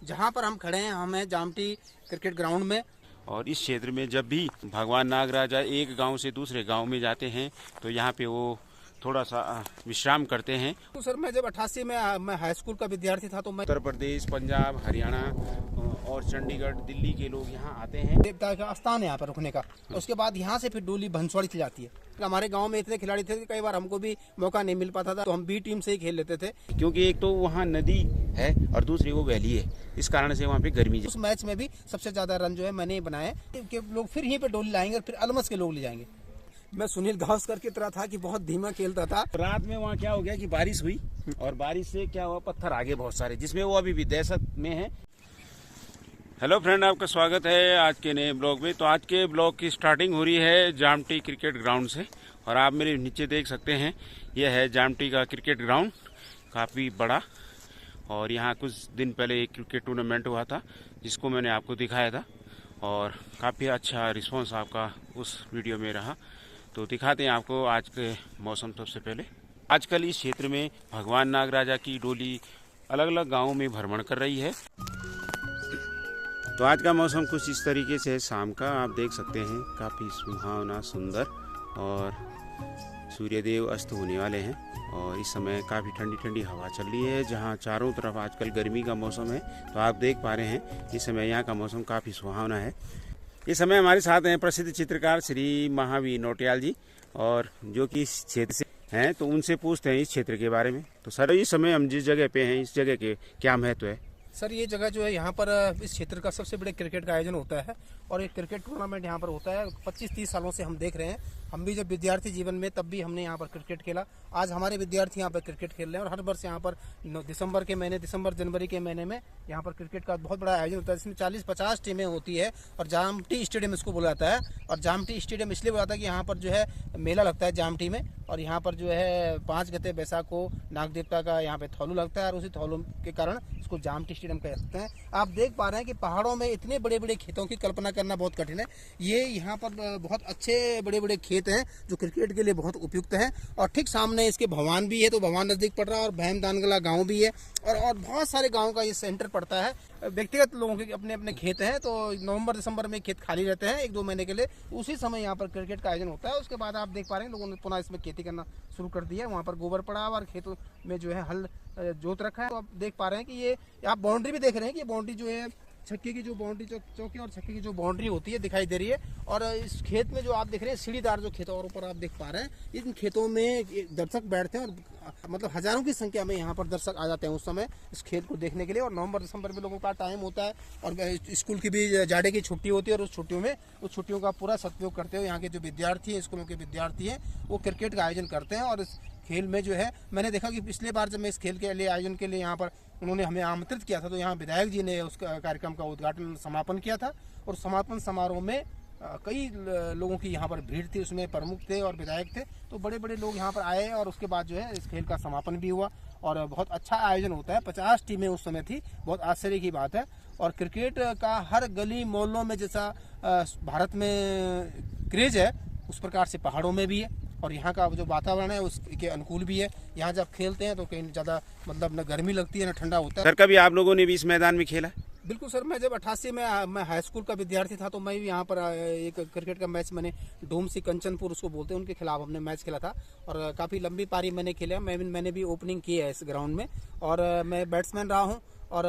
जहाँ पर हम खड़े हैं हम हैं जामटी क्रिकेट ग्राउंड में। और इस क्षेत्र में जब भी भगवान नागराजा एक गांव से दूसरे गांव में जाते हैं तो यहाँ पे वो थोड़ा सा विश्राम करते हैं। तो सर मैं जब 88 में मैं हाई स्कूल का विद्यार्थी था तो मैं उत्तर प्रदेश, पंजाब, हरियाणा और चंडीगढ़, दिल्ली के लोग यहाँ आते हैं। देवता का स्थान है यहाँ पर रुकने का। उसके बाद यहाँ से फिर डोली भंसवाड़ी चली जाती है। हमारे गांव में इतने खिलाड़ी थे कि कई बार हमको भी मौका नहीं मिल पाता था, तो हम बी टीम से ही खेल लेते थे, क्योंकि एक तो वहाँ नदी है और दूसरी वो वैली है, इस कारण से वहाँ पे गर्मी। उस मैच में भी सबसे ज्यादा रन जो है मैंने बनाए कि लोग फिर यहीं पे डोली लाएंगे और फिर अलमस के लोग ले जाएंगे। मैं सुनील गावस्कर की तरह था कि बहुत धीमा खेलता था। रात में वहाँ क्या हो गया कि बारिश हुई और बारिश से क्या हुआ, पत्थर आगे बहुत सारे, जिसमें वो अभी भी दहशत में है। हेलो फ्रेंड, आपका स्वागत है आज के नए ब्लॉग में। तो आज के ब्लॉग की स्टार्टिंग हो रही है जामटी क्रिकेट ग्राउंड से, और आप मेरे नीचे देख सकते हैं यह है जामटी का क्रिकेट ग्राउंड, काफ़ी बड़ा। और यहाँ कुछ दिन पहले एक क्रिकेट टूर्नामेंट हुआ था जिसको मैंने आपको दिखाया था, और काफ़ी अच्छा रिस्पॉन्स आपका उस वीडियो में रहा। तो दिखाते हैं आपको आज के मौसम। सबसे पहले आजकल इस क्षेत्र में भगवान नागराजा की डोली अलग अलग गाँवों में भ्रमण कर रही है। तो आज का मौसम कुछ इस तरीके से है, शाम का आप देख सकते हैं, काफ़ी सुहावना सुंदर, और सूर्यदेव अस्त होने वाले हैं। और इस समय काफ़ी ठंडी ठंडी हवा चल रही है, जहां चारों तरफ आजकल गर्मी का मौसम है। तो आप देख पा रहे हैं इस समय यहाँ का मौसम काफ़ी सुहावना है। इस समय हमारे साथ हैं प्रसिद्ध चित्रकार श्री महावीर नौटियाल जी, और जो कि इस क्षेत्र से हैं, तो उनसे पूछते हैं इस क्षेत्र के बारे में। तो सर, इस समय हम जिस जगह पे हैं, इस जगह के क्या महत्व है? सर ये जगह जो है यहाँ पर इस क्षेत्र का सबसे बड़े क्रिकेट का आयोजन होता है, और एक क्रिकेट टूर्नामेंट यहाँ पर होता है। 25-30 सालों से हम देख रहे हैं। हम भी जब विद्यार्थी जीवन में तब भी हमने यहाँ पर क्रिकेट खेला। आज हमारे विद्यार्थी यहाँ पर क्रिकेट खेल रहे हैं, और हर वर्ष यहाँ पर दिसंबर जनवरी के महीने में यहाँ पर क्रिकेट का बहुत बड़ा आयोजन होता है, जिसमें 40-50 टीमें होती है। और जामटी स्टेडियम इसको बोला जाता है। और जामटी स्टेडियम इसलिए बोला जाता है कि यहाँ पर जो है मेला लगता है जामटी में, और यहाँ पर जो है 5 गते बैसाख को नाग देवता का यहाँ पे थौलू लगता है, और उसी थौलू के कारण इसको जामटी स्टेडियम कहते हैं। आप देख पा रहे हैं कि पहाड़ों में इतने बड़े बड़े खेतों की कल्पना करना बहुत कठिन है। ये यहाँ पर बहुत अच्छे बड़े बड़े खेत हैं जो क्रिकेट के लिए बहुत उपयुक्त है। और ठीक सामने इसके भवान भी है, तो भवान नजदीक पड़ रहा है, और भैमदानगला गाँव भी है, और बहुत सारे गाँव का ये सेंटर पड़ता है। व्यक्तिगत लोगों के अपने अपने खेत हैं, तो नवंबर दिसंबर में खेत खाली रहते हैं 1-2 महीने के लिए। उसी समय यहाँ पर क्रिकेट का आयोजन होता है। उसके बाद आप देख पा रहे हैं लोगों ने पुनः इसमें खेती करना शुरू कर दिया है। वहाँ पर गोबर पड़ा है और खेतों में जो है हल जोत रखा है। तो आप देख पा रहे हैं कि ये आप बाउंड्री भी देख रहे हैं कि बाउंड्री जो है छक्के की जो बाउंड्री चौकी और छक्के की जो बाउंड्री होती है दिखाई दे रही है। और इस खेत में जो आप देख रहे हैं सीढ़ीदार जो खेत और ऊपर आप देख पा रहे हैं, इन खेतों में दर्शक बैठते हैं, और मतलब हजारों की संख्या में यहाँ पर दर्शक आ जाते हैं उस समय इस खेत को देखने के लिए। और नवंबर दिसंबर में लोगों का टाइम होता है, और स्कूल की भी जाड़े की छुट्टी होती है, और उस छुट्टियों का पूरा सदुपयोग करते हुए यहाँ के जो विद्यार्थी हैं, स्कूलों के विद्यार्थी हैं, वो क्रिकेट का आयोजन करते हैं। और इस खेल में जो है मैंने देखा कि पिछले बार जब मैं इस खेल के लिए आयोजन के लिए यहाँ पर उन्होंने हमें आमंत्रित किया था, तो यहाँ विधायक जी ने उस कार्यक्रम का उद्घाटन समापन किया था। और समापन समारोह में कई लोगों की यहाँ पर भीड़ थी, उसमें प्रमुख थे और विधायक थे, तो बड़े बड़े लोग यहाँ पर आए, और उसके बाद जो है इस खेल का समापन भी हुआ। और बहुत अच्छा आयोजन होता है। 50 टीमें उस समय थी, बहुत आश्चर्य की बात है। और क्रिकेट का हर गली मोहल्लों में जैसा भारत में क्रेज है, उस प्रकार से पहाड़ों में भी है। और यहाँ का जो वातावरण है उसके अनुकूल भी है। यहाँ जब खेलते हैं तो कहीं ज़्यादा मतलब न गर्मी लगती है न ठंडा होता है। सर, कभी आप लोगों ने भी इस मैदान में खेला? बिल्कुल सर, मैं जब 88 में मैं हाई स्कूल का विद्यार्थी था, तो मैं भी यहाँ पर एक क्रिकेट का मैच मैंने डोम सी कंचनपुर उसको बोलते हैं, उनके खिलाफ हमने मैच खेला था। और काफ़ी लंबी पारी मैंने खेला। मैंने भी ओपनिंग की है इस ग्राउंड में, और मैं बैट्समैन रहा हूँ, और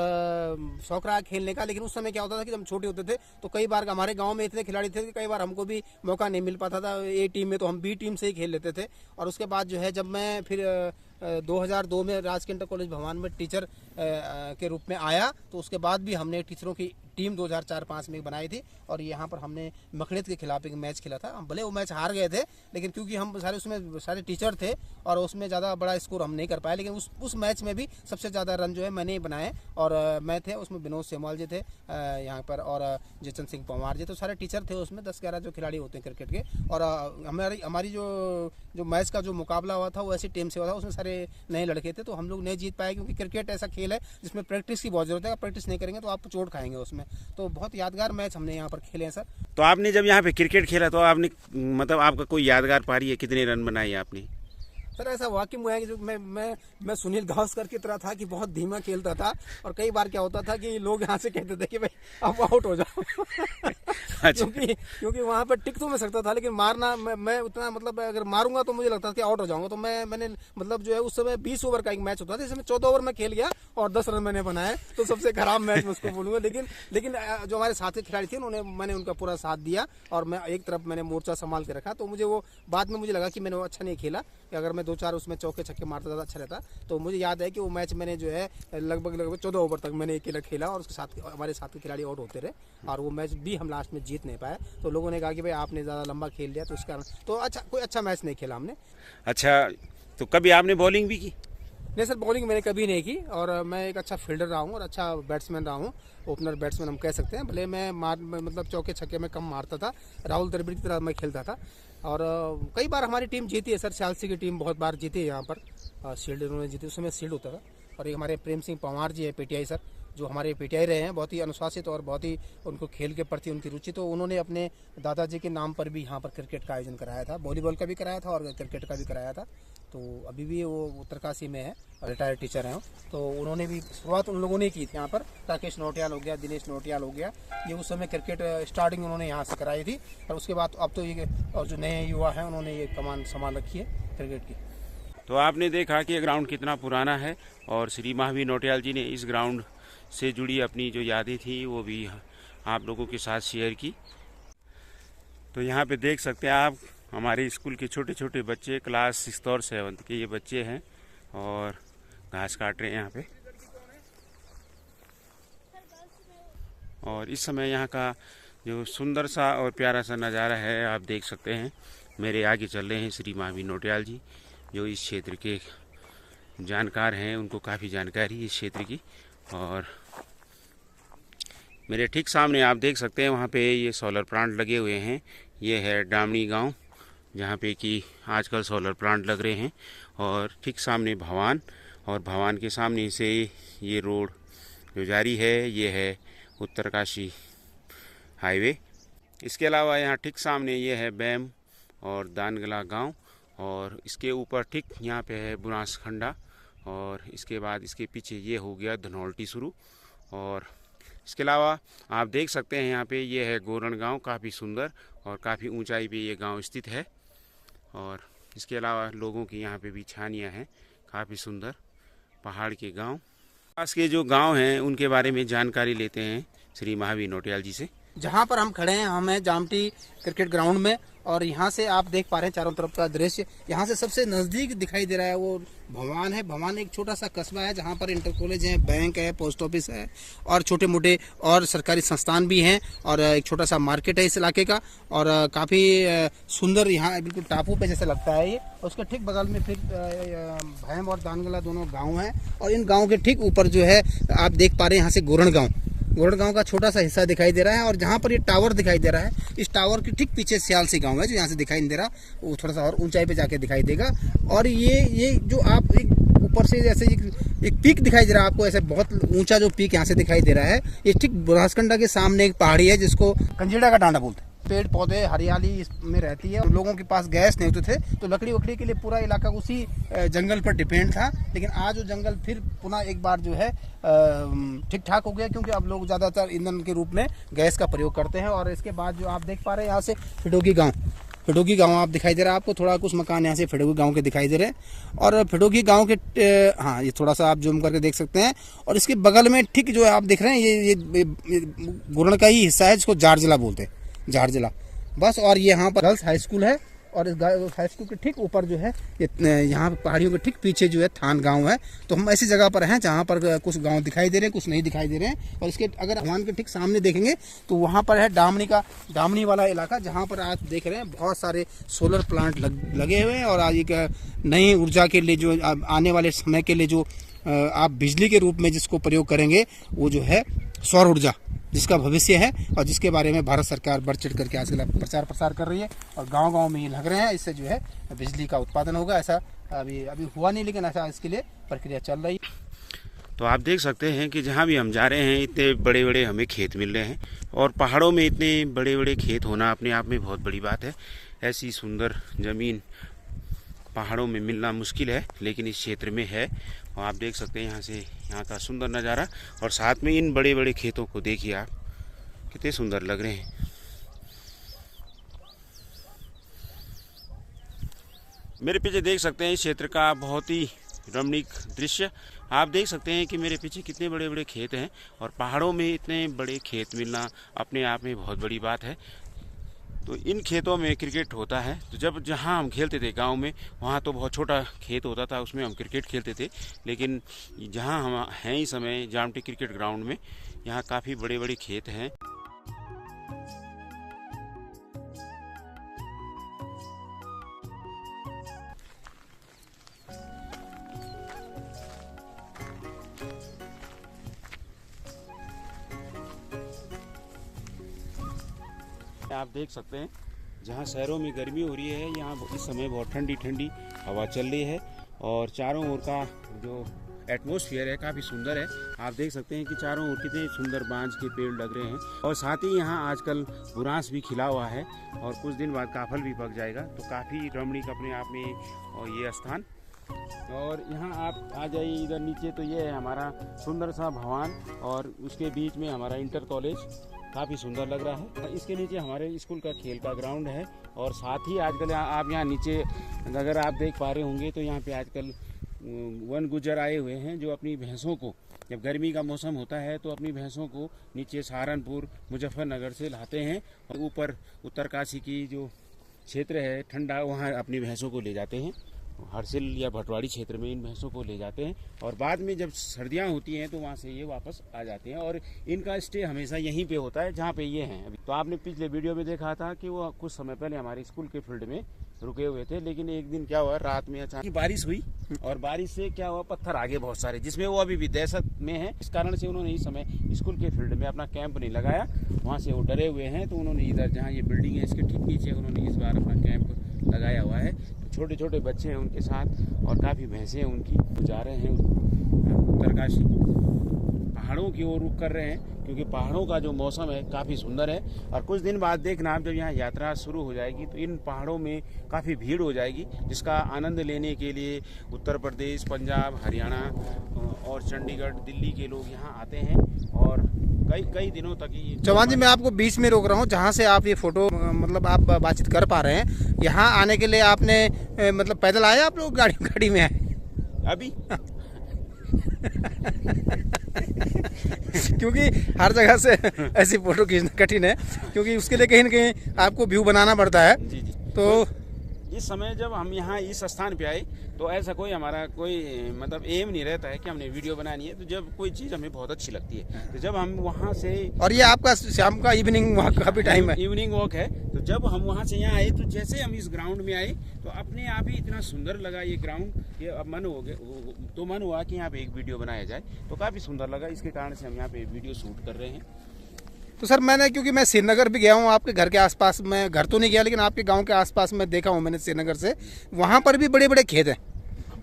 शौक रहा खेलने का। लेकिन उस समय क्या होता था कि जब छोटे होते थे तो कई बार हमारे गांव में इतने खिलाड़ी थे कि कई बार हमको भी मौका नहीं मिल पाता था ए टीम में, तो हम बी टीम से ही खेल लेते थे। और उसके बाद जो है जब मैं फिर 2002 में राजकीय इंटर कॉलेज भवान में टीचर के रूप में आया, तो उसके बाद भी हमने टीचरों की टीम 2004-05 में बनाई थी। और यहाँ पर हमने मखणित के खिलाफ एक मैच खेला था। हम भले वो मैच हार गए थे, लेकिन क्योंकि हम उसमें सारे टीचर थे और उसमें ज़्यादा बड़ा स्कोर हम नहीं कर पाए। लेकिन उस मैच में भी सबसे ज़्यादा रन जो है मैंने ही बनाए, और मैं थे उसमें, विनोद सेमवाल जी थे यहाँ पर, और जयचंद सिंह पंवार जी, तो सारे टीचर थे उसमें। 10-11 जो खिलाड़ी होते हैं क्रिकेट के। और हमारी जो मैच का जो मुकाबला हुआ था वो ऐसी टीम से हुआ था, उसमें सारे नए लड़के थे, तो हम लोग नहीं जीत पाए। क्योंकि क्रिकेट ऐसा खेल है जिसमें प्रैक्टिस की बहुत जरूरत है। प्रैक्टिस नहीं करेंगे तो आप चोट खाएंगे उसमें। तो बहुत यादगार मैच हमने यहाँ पर खेले हैं सर। तो आपने जब यहाँ पे क्रिकेट खेला तो आपने मतलब आपका कोई यादगार पारी है, कितने रन बनाए आपने? सर ऐसा वाकई में है कि जो मैं सुनील गावस्कर की तरह था कि बहुत धीमा खेलता था, और कई बार क्या होता था कि लोग यहाँ से कहते थे कि भाई अब आउट हो जाओ। क्योंकि वहाँ पर टिक तो मैं सकता था, लेकिन मारना मैं उतना, मतलब अगर मारूंगा तो मुझे लगता था कि आउट हो जाऊंगा। तो मैंने मतलब जो है उस समय 20 ओवर का एक मैच होता था, जिसमें 14 ओवर में खेल गया और 10 रन मैंने बनाए, तो सबसे खराब मैच मैं उसको बोलूंगा। लेकिन जो हमारे साथ के खिलाड़ी थे मैंने उनका पूरा साथ दिया, और मैं एक तरफ मैंने मोर्चा संभाल के रखा। तो मुझे वो बाद में मुझे लगा कि मैंने वो अच्छा नहीं खेला, कि अगर मैं 2-4 उसमें चौके छक्के मारता था अच्छा रहता। तो मुझे याद है कि वो मैच मैंने जो है लगभग 14 ओवर तक मैंने अकेला खेला, और उसके साथ हमारे साथ के खिलाड़ी आउट होते रहे, और वो मैच भी हम लास्ट में जीत नहीं पाए। तो लोगों ने कहा कि भाई आपने ज़्यादा लंबा खेल लिया, तो उस कारण तो कोई अच्छा मैच नहीं खेला हमने। अच्छा, तो कभी आपने बॉलिंग भी की? नहीं सर, बॉलिंग मैंने कभी नहीं की, और मैं एक अच्छा फील्डर रहा हूँ और अच्छा बैट्समैन रहा हूँ, ओपनर बैट्समैन हम कह सकते हैं। भले मैं मतलब चौके छक्के में कम मारता था, राहुल द्रविड़ की तरह मैं खेलता था। और कई बार हमारी टीम जीती है सर, सियालसी की टीम बहुत बार जीती है यहाँ पर, शील्ड उन्होंने जीती, उस समय शील्ड होता था। और एक हमारे प्रेम सिंह पंवार जी है, पीटीआई सर, जो हमारे पीटीआई रहे हैं, बहुत ही अनुशासित और बहुत ही उनको खेल के प्रति उनकी रुचि, तो उन्होंने अपने दादाजी के नाम पर भी यहाँ पर क्रिकेट का आयोजन कराया था, वॉलीबॉल का भी कराया था और क्रिकेट का भी कराया था। तो अभी भी वो उत्तरकाशी में है, रिटायर्ड टीचर हैं, तो उन्होंने भी शुरुआत उन लोगों ने की थी यहाँ पर। राकेश नौटियाल हो गया, दिनेश नौटियाल हो गया, ये उस समय क्रिकेट स्टार्टिंग उन्होंने यहाँ से कराई थी। और उसके बाद अब तो ये और जो नए युवा हैं उन्होंने ये कमान संभाल रखी है क्रिकेट की। तो आपने देखा कि ये ग्राउंड कितना पुराना है, और श्री महावीर नौटियाल जी ने इस ग्राउंड से जुड़ी अपनी जो यादें थी वो भी आप लोगों के साथ शेयर की। तो यहाँ पे देख सकते हैं आप, हमारे स्कूल के छोटे छोटे बच्चे, क्लास 6th और 7th के ये बच्चे हैं, और घास काट रहे हैं यहाँ पे। और इस समय यहाँ का जो सुंदर सा और प्यारा सा नज़ारा है आप देख सकते हैं। मेरे आगे चल रहे हैं श्री महावीर नौटियाल जी, जो इस क्षेत्र के जानकार हैं, उनको काफ़ी जानकारी है इस क्षेत्र की। और मेरे ठीक सामने आप देख सकते हैं वहाँ पे ये सोलर प्लांट लगे हुए हैं। ये है डामनी गांव, जहाँ पे कि आजकल सोलर प्लांट लग रहे हैं। और ठीक सामने भवान, और भवान के सामने से ये रोड जो जारी है ये है उत्तरकाशी हाईवे। इसके अलावा यहाँ ठीक सामने ये है बैम और दानगला गांव, और इसके ऊपर ठीक यहाँ पे है बुनासखंडा, और इसके बाद इसके पीछे ये हो गया धनौल्टी शुरू। और इसके अलावा आप देख सकते हैं यहाँ पे ये है गोरण गांव, काफ़ी सुंदर और काफ़ी ऊंचाई पे ये गांव स्थित है। और इसके अलावा लोगों की यहाँ पे भी छानियाँ हैं, काफ़ी सुंदर पहाड़ के गांव। पास के जो गांव हैं उनके बारे में जानकारी लेते हैं श्री महावीर नौटियाल जी से। जहाँ पर हम खड़े हैं, हम हैं जामटी क्रिकेट ग्राउंड में, और यहाँ से आप देख पा रहे हैं चारों तरफ का दृश्य। यहाँ से सबसे नज़दीक दिखाई दे रहा है वो भवान है। भवान एक छोटा सा कस्बा है जहाँ पर इंटर कॉलेज है, बैंक है, पोस्ट ऑफिस है, और छोटे मोटे और सरकारी संस्थान भी हैं, और एक छोटा सा मार्केट है इस इलाके का। और काफ़ी सुंदर, यहाँ बिल्कुल टापू पे जैसे लगता है ये। उसके ठीक बगल में फिर भैम और दानगला दोनों गाँव हैं, और इन गाँव के ठीक ऊपर जो है आप देख पा रहे हैं यहाँ से गोरण गांव का छोटा सा हिस्सा दिखाई दे रहा है। और जहाँ पर ये टावर दिखाई दे रहा है, इस टावर के ठीक पीछे सियालसी गांव है, जो यहाँ से दिखाई नहीं दे रहा, वो थोड़ा सा और ऊंचाई पे जाके दिखाई देगा। और ये जो आप एक ऊपर से जैसे एक पीक दिखाई दे रहा है आपको, ऐसे बहुत ऊंचा जो पीक यहाँ से दिखाई दे रहा है, ये ठीक बुनासखंडा के सामने एक पहाड़ी है जिसको कंजेड़ा का टांडा बोलते हैं। पेड़ पौधे हरियाली इसमें रहती है। लोगों के पास गैस नहीं होते थे, तो लकड़ी वकड़ी के लिए पूरा इलाका उसी जंगल पर डिपेंड था। लेकिन आज वो जंगल फिर पुनः एक बार जो है ठीक ठाक हो गया, क्योंकि अब लोग ज़्यादातर ईंधन के रूप में गैस का प्रयोग करते हैं। और इसके बाद जो आप देख पा रहे हैं यहाँ से फिडोगी गांव आप दिखाई दे रहा है आपको, थोड़ा कुछ मकान यहाँ से फिडोगी गांव के दिखाई दे रहे हैं। और फिडोगी गांव के हाँ, ये थोड़ा सा आप जूम करके देख सकते हैं। और इसके बगल में ठीक जो आप देख रहे हैं ये गुरण का ही हिस्सा है, जिसको जारजिला बोलते हैं, जारजिला बस। और ये यहाँ पर गर्ल्स हाई स्कूल है, और इस हाई स्कूल के ठीक ऊपर जो है यहाँ पहाड़ियों के ठीक पीछे जो है थान गांव है। तो हम ऐसी जगह पर हैं जहाँ पर कुछ गांव दिखाई दे रहे हैं, कुछ नहीं दिखाई दे रहे हैं। और इसके अगर भगवान के ठीक सामने देखेंगे तो वहाँ पर है डामनी वाला इलाका, जहाँ पर आप देख रहे हैं बहुत सारे सोलर प्लांट लगे हुए हैं। और आज एक नई ऊर्जा के लिए, जो आने वाले समय के लिए जो आप बिजली के रूप में जिसको प्रयोग करेंगे, वो जो है सौर ऊर्जा, जिसका भविष्य है, और जिसके बारे में भारत सरकार बढ़ चढ़ करके आजकल प्रचार प्रसार कर रही है। और गांव-गांव में ये लग रहे हैं, इससे जो है बिजली का उत्पादन होगा। ऐसा अभी हुआ नहीं, लेकिन ऐसा इसके लिए प्रक्रिया चल रही है। तो आप देख सकते हैं कि जहाँ भी हम जा रहे हैं इतने बड़े बड़े हमें खेत मिल रहे हैं, और पहाड़ों में इतने बड़े बड़े खेत होना अपने आप में बहुत बड़ी बात है। ऐसी सुंदर ज़मीन पहाड़ों में मिलना मुश्किल है, लेकिन इस क्षेत्र में है। और आप देख सकते हैं यहाँ से यहाँ का सुंदर नज़ारा, और साथ में इन बड़े बड़े खेतों को देखिए आप, कितने सुंदर लग रहे हैं। मेरे पीछे देख सकते हैं इस क्षेत्र का बहुत ही रमणीक दृश्य। आप देख सकते हैं कि मेरे पीछे कितने बड़े बड़े खेत हैं, और पहाड़ों में इतने बड़े खेत मिलना अपने आप में बहुत बड़ी बात है। तो इन खेतों में क्रिकेट होता है। तो जब जहाँ हम खेलते थे गांव में, वहाँ तो बहुत छोटा खेत होता था, उसमें हम क्रिकेट खेलते थे। लेकिन जहाँ हम हैं इस समय जामटी क्रिकेट ग्राउंड में, यहाँ काफ़ी बड़े बड़े खेत हैं। आप देख सकते हैं जहाँ शहरों में गर्मी हो रही है, यहाँ इस समय बहुत ठंडी ठंडी हवा चल रही है, और चारों ओर का जो एटमॉस्फेयर है काफ़ी सुंदर है। आप देख सकते हैं कि चारों ओर कितने सुंदर बांज के पेड़ लग रहे हैं, और साथ ही यहाँ आजकल बुरांस भी खिला हुआ है, और कुछ दिन बाद काफल भी पक जाएगा। तो काफ़ी रमणीक अपने आप में और ये स्थान। और यहाँ आप आ जाइए इधर नीचे, तो ये है हमारा सुंदर सा भवन, और उसके बीच में हमारा इंटर कॉलेज काफ़ी सुंदर लग रहा है। इसके नीचे हमारे स्कूल का खेल का ग्राउंड है, और साथ ही आजकल आप यहाँ नीचे अगर आप देख पा रहे होंगे तो यहाँ पे आजकल वन गुज्जर आए हुए हैं, जो अपनी भैंसों को, जब गर्मी का मौसम होता है तो अपनी भैंसों को नीचे सहारनपुर मुजफ्फरनगर से लाते हैं, और ऊपर उत्तरकाशी की जो क्षेत्र है ठंडा, वहाँ अपनी भैंसों को ले जाते हैं। हरसिल या भटवाड़ी क्षेत्र में इन भैंसों को ले जाते हैं, और बाद में जब सर्दियां होती हैं तो वहाँ से ये वापस आ जाते हैं, और इनका स्टे हमेशा यहीं पे होता है जहाँ पे ये हैं अभी। तो आपने पिछले वीडियो में देखा था कि वो कुछ समय पहले हमारे स्कूल के फील्ड में रुके हुए थे, लेकिन एक दिन क्या हुआ, रात में अचानक बारिश हुई, और बारिश से क्या हुआ, पत्थर आगे बहुत सारे, जिसमें वो अभी भी दहशत में है। इस कारण से उन्होंने इस समय स्कूल के फील्ड में अपना कैंप नहीं लगाया, वहाँ से वो डरे हुए हैं। तो उन्होंने इधर जहाँ ये बिल्डिंग है इसके ठीक नीचे उन्होंने इस बार अपना कैंप लगाया हुआ है। छोटे छोटे बच्चे हैं उनके साथ, और काफ़ी भैंसें हैं उनकी, वो जा रहे हैं उत्तरकाशी पहाड़ों की ओर रुख कर रहे हैं, क्योंकि पहाड़ों का जो मौसम है काफ़ी सुंदर है। और कुछ दिन बाद देखना आप, जब यहाँ यात्रा शुरू हो जाएगी तो इन पहाड़ों में काफ़ी भीड़ हो जाएगी, जिसका आनंद लेने के लिए उत्तर प्रदेश, पंजाब, हरियाणा और चंडीगढ़, दिल्ली के लोग यहाँ आते हैं, और कई दिनों तक ये। चौहान जी, मैं आपको बीच में रोक रहा हूँ, जहाँ से आप ये फोटो मतलब आप बातचीत कर पा रहे हैं। यहाँ आने के लिए आपने मतलब पैदल आए आप लोग, गाड़ी में आए अभी? क्योंकि हर जगह से ऐसी फोटो खींचना कठिन है, क्योंकि उसके लिए कहीं न कहीं आपको व्यू बनाना पड़ता है। जी जी। तो इस समय जब हम यहाँ इस स्थान पे आए, तो ऐसा कोई हमारा कोई मतलब एम नहीं रहता है कि हमने वीडियो बनानी है। तो जब कोई चीज़ हमें बहुत अच्छी लगती है, तो जब हम वहाँ से, और ये आपका शाम का इवनिंग वॉक का भी टाइम है, इवनिंग वॉक है, तो जब हम वहाँ से यहाँ आए, तो जैसे हम इस ग्राउंड में आए तो अपने आप ही इतना सुंदर लगा ये ग्राउंड, ये अब मन हुआ कि यहाँ पे एक वीडियो बनाया जाए। तो काफ़ी सुंदर लगा, इसके कारण से हम यहाँ पे वीडियो शूट कर रहे हैं। तो सर क्योंकि मैं श्रीनगर भी गया हूँ, आपके घर के आसपास, मैं घर तो नहीं गया लेकिन आपके गांव के आसपास में देखा हूँ मैंने श्रीनगर से, वहाँ पर भी बड़े बड़े खेत हैं,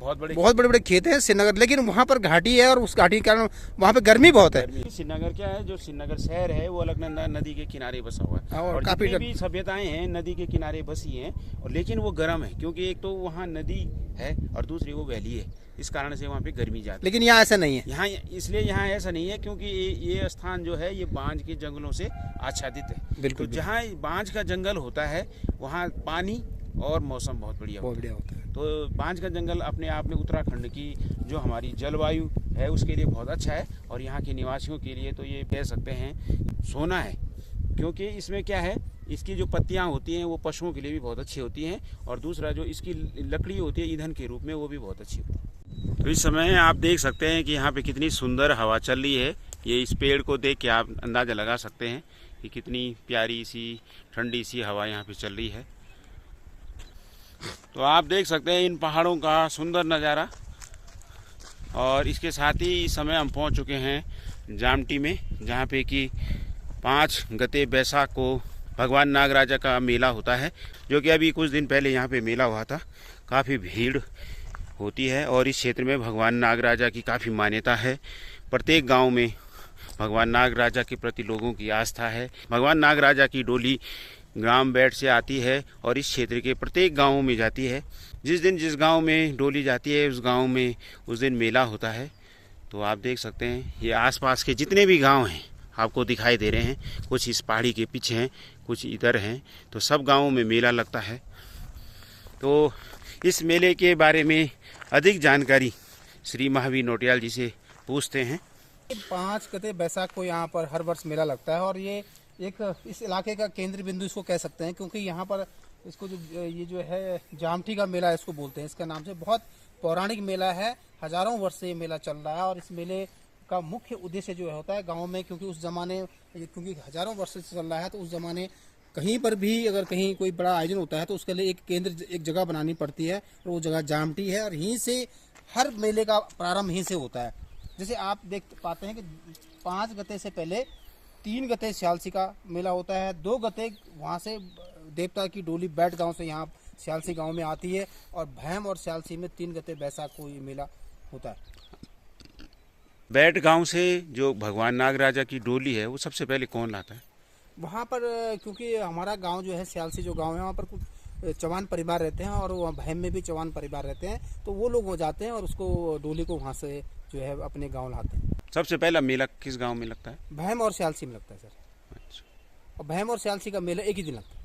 बहुत बड़े खेत हैं श्रीनगर, लेकिन वहाँ पर घाटी है, और उस घाटी के कारण वहाँ पे गर्मी बहुत है। श्रीनगर क्या है, जो श्रीनगर शहर है वो अलकनंदा नदी के किनारे बसा हुआ है, और काफी भी सभ्यताएं हैं नदी के किनारे बसी हैं, और लेकिन वो गर्म है, क्योंकि एक तो वहाँ नदी है और दूसरी वो वैली है, इस कारण से वहाँ पे गर्मी ज़्यादा। लेकिन यहाँ ऐसा नहीं है, यहाँ इसलिए यहाँ ऐसा नहीं है क्योंकि ये स्थान जो है ये बांज के जंगलों से आच्छादित है। बिल्कुल। तो जहाँ बांज का जंगल होता है वहाँ पानी और मौसम बहुत बढ़िया होता है। तो बांज का जंगल अपने आप में उत्तराखंड की जो हमारी जलवायु है उसके लिए बहुत अच्छा है, और यहाँ के निवासियों के लिए तो ये कह सकते हैं सोना है, क्योंकि इसमें क्या है, इसकी जो पत्तियाँ होती हैं वो पशुओं के लिए भी बहुत अच्छी होती हैं, और दूसरा जो इसकी लकड़ी होती है ईंधन के रूप में वो भी बहुत अच्छी होती है। तो इस समय आप देख सकते हैं कि यहाँ पे कितनी सुंदर हवा चल रही है। ये इस पेड़ को देख के आप अंदाज़ा लगा सकते हैं कि कितनी प्यारी सी ठंडी सी हवा यहाँ पे चल रही है। तो आप देख सकते हैं इन पहाड़ों का सुंदर नज़ारा, और इसके साथ ही इस समय हम पहुँच चुके हैं जामटी में, जहाँ पे कि 5 गते बैसाख को भगवान नागराजा का मेला होता है, जो कि अभी कुछ दिन पहले यहाँ पे मेला हुआ था। काफ़ी भीड़ होती है, और इस क्षेत्र में भगवान नागराजा की काफ़ी मान्यता है। प्रत्येक गांव में भगवान नागराजा के प्रति लोगों की आस्था है। भगवान नागराजा की डोली ग्राम बैठ से आती है और इस क्षेत्र के प्रत्येक गांवों में जाती है, जिस दिन जिस गांव में डोली जाती है उस गांव में उस दिन मेला होता है। तो आप देख सकते हैं ये आसपास के जितने भी गांव हैं आपको दिखाई दे रहे हैं, कुछ इस पहाड़ी के पीछे हैं, कुछ इधर हैं, तो सब गांवों में मेला लगता है। तो इस मेले के बारे में अधिक जानकारी श्री महावीर नोटियाल जी से पूछते हैं। 5 गते बैसाख को यहाँ पर हर वर्ष मेला लगता है और ये एक इस इलाके का केंद्र बिंदु इसको कह सकते हैं, क्योंकि यहाँ पर इसको जो ये जो है जामठी का मेला इसको बोलते हैं, इसका नाम से बहुत पौराणिक मेला है। हजारों वर्ष से ये मेला चल रहा है और इस मेले का मुख्य उद्देश्य जो होता है गाँव में, क्योंकि उस जमाने क्योंकि हजारों वर्ष से चल रहा है तो उस जमाने कहीं पर भी अगर कहीं कोई बड़ा आयोजन होता है तो उसके लिए एक केंद्र एक जगह बनानी पड़ती है और वो जगह जामठी है और यहीं से हर मेले का प्रारंभ यहीं से होता है। जैसे आप देख पाते हैं कि 5 गते से पहले 3 गते सियालसी का मेला होता है, 2 गते वहाँ से देवता की डोली बैठ गांव से यहाँ सियालसी गांव में आती है और भैम और सियालसी में 3 गते बैसाख को ये मेला होता है। बैठ गांव से जो भगवान नागराजा की डोली है वो सबसे पहले कौन लाता है? वहाँ पर क्योंकि हमारा गांव जो है सियालसी जो गांव है वहाँ पर कुछ चौहान परिवार रहते हैं और वहाँ भैम में भी चौहान परिवार रहते हैं, तो वो लोग हो जाते हैं और उसको डोली को वहाँ से जो है अपने गांव लाते हैं। सबसे पहला मेला किस गांव में लगता है? भैम और सियालसी में लगता है सर। अच्छा। और भैम और सियालसी का मेला एक ही दिन लगता है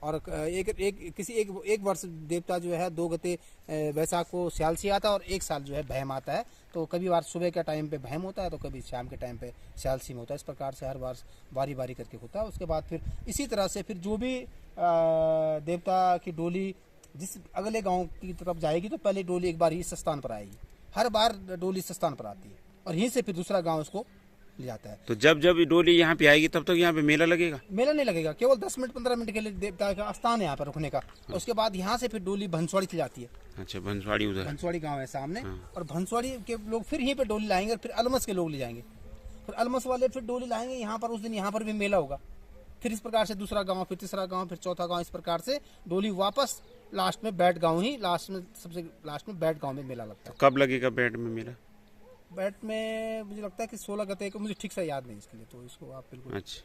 और एक वर्ष देवता जो है 2 गते बैसाख को सियालसी आता है और एक साल जो है भैम आता है। तो कभी बार सुबह के टाइम पे भैम होता है तो कभी शाम के टाइम पे सियालसी में होता है। इस प्रकार से हर बार बारी बारी करके होता है। उसके बाद फिर इसी तरह से फिर जो भी देवता की डोली जिस अगले गांव की तरफ जाएगी तो पहले डोली एक बार इस स्थान पर आएगी, हर बार डोली इस स्थान पर आती है और यहीं से फिर दूसरा गाँव उसको ले जाता है। तो जब जब डोली यहाँ पे आएगी तब तक यहाँ पे मेला लगेगा? मेला नहीं लगेगा, केवल 10 मिनट 15 मिनट के लिए देवता का स्थान है यहाँ पर रुकने का। उसके बाद यहाँ से फिर डोली भंसवाड़ी चली जाती है। अच्छा, भंसवाड़ी उधर? भंसवाड़ी गांव है सामने। और भंसवाड़ी के लोग फिर यहीं पे डोली लाएंगे और फिर अलमस के लोग ले जाएंगे, फिर अलमस वाले फिर डोली लाएंगे यहाँ पर। उस दिन यहाँ पर भी मेला होगा। फिर इस प्रकार से दूसरा गाँव, फिर तीसरा गाँव, फिर चौथा गाँव, इस प्रकार से डोली वापस लास्ट में बैठ गाँव ही सबसे लास्ट में बैठ गाँव में मेला लगता है। कब लगेगा बैठ में मेला? बैट में मुझे लगता है कि 16 गते को, मुझे ठीक से याद नहीं इसके लिए, तो इसको आप बिल्कुल। अच्छा,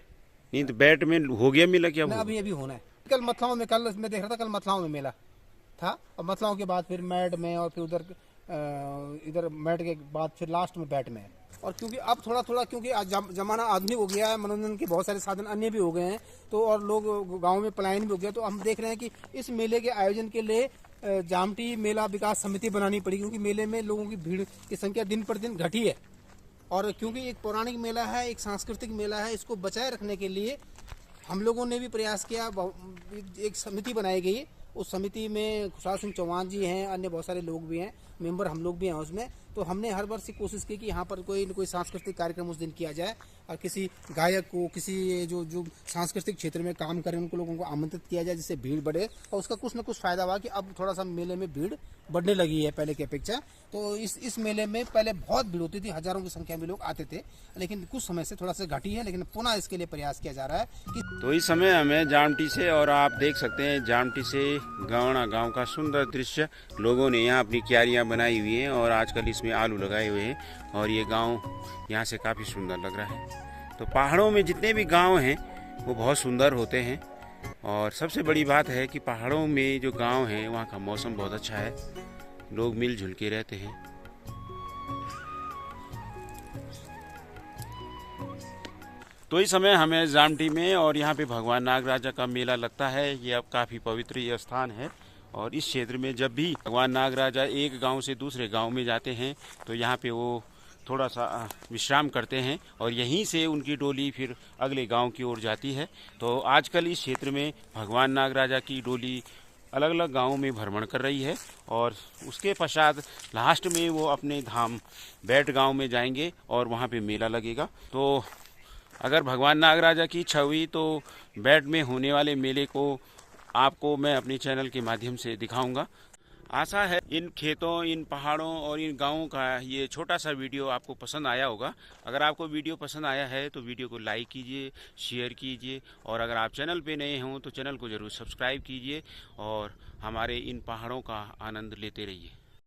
नहीं तो बैट में हो गया मेला क्या? अभी होना है। कल मतलाओं में, कल मैं देख रहा था, कल मतलाओं में मेला था और मतलाओं के बाद फिर मैड में और फिर उधर इधर मैड के बाद फिर लास्ट में बैट में है। और क्योंकि अब थोड़ा थोड़ा क्योंकि जमाना आधुनिक हो गया है, मनोरंजन के बहुत सारे साधन अन्य भी हो गए हैं, तो और लोग गाँव में पलायन भी हो गया, तो हम देख रहे हैं कि इस मेले के आयोजन के लिए जामठी मेला विकास समिति बनानी पड़ी, क्योंकि मेले में लोगों की भीड़ की संख्या दिन पर दिन घटी है। और क्योंकि एक पौराणिक मेला है, एक सांस्कृतिक मेला है, इसको बचाए रखने के लिए हम लोगों ने भी प्रयास किया। एक समिति बनाई गई, उस समिति में खुशहाल सिंह चौहान जी हैं, अन्य बहुत सारे लोग भी हैं, मेंबर हम लोग भी हैं उसमें। तो हमने हर वर्ष की कोशिश की कि यहाँ पर कोई न कोई सांस्कृतिक कार्यक्रम उस दिन किया जाए और किसी गायक को, किसी जो सांस्कृतिक क्षेत्र में काम करें उनको लोगों को आमंत्रित किया जाए, जिससे भीड़ बढ़े। और उसका कुछ न कुछ फायदा हुआ कि अब थोड़ा सा मेले में भीड़ बढ़ने लगी है पहले की अपेक्षा। तो इस मेले में पहले बहुत भीड़ होती थी, हजारों की संख्या में लोग आते थे, लेकिन कुछ समय से थोड़ा सा घटी है, लेकिन पुनः इसके लिए प्रयास किया जा रहा है कि। तो इस समय हमें जामठी से, और आप देख सकते हैं जामठी से गावना गांव का सुंदर दृश्य। लोगों ने यहाँ अपनी क्यारियाँ बनाई हुई हैं और आजकल इसमें आलू लगाए हुए हैं और ये गांव यहाँ से काफ़ी सुंदर लग रहा है। तो पहाड़ों में जितने भी गांव हैं वो बहुत सुंदर होते हैं और सबसे बड़ी बात है कि पहाड़ों में जो गांव हैं वहाँ का मौसम बहुत अच्छा है, लोग मिलजुल के रहते हैं। तो इस समय हमें जामठी में और यहाँ पे भगवान नागराजा का मेला लगता है। ये अब काफ़ी पवित्र ये स्थान है और इस क्षेत्र में जब भी भगवान नागराजा एक गांव से दूसरे गांव में जाते हैं तो यहाँ पे वो थोड़ा सा विश्राम करते हैं और यहीं से उनकी डोली फिर अगले गांव की ओर जाती है। तो आजकल इस क्षेत्र में भगवान नागराजा की डोली अलग अलग गांवों में भ्रमण कर रही है और उसके पश्चात लास्ट में वो अपने धाम बैठ गांव में जाएंगे और वहाँ पे मेला लगेगा। तो अगर भगवान नागराजा की इच्छा हुई तो बैठ में होने वाले मेले को आपको मैं अपने चैनल के माध्यम से दिखाऊंगा। आशा है इन खेतों, इन पहाड़ों और इन गांवों का ये छोटा सा वीडियो आपको पसंद आया होगा। अगर आपको वीडियो पसंद आया है तो वीडियो को लाइक कीजिए, शेयर कीजिए और अगर आप चैनल पे नए हों तो चैनल को ज़रूर सब्सक्राइब कीजिए और हमारे इन पहाड़ों का आनंद लेते रहिए।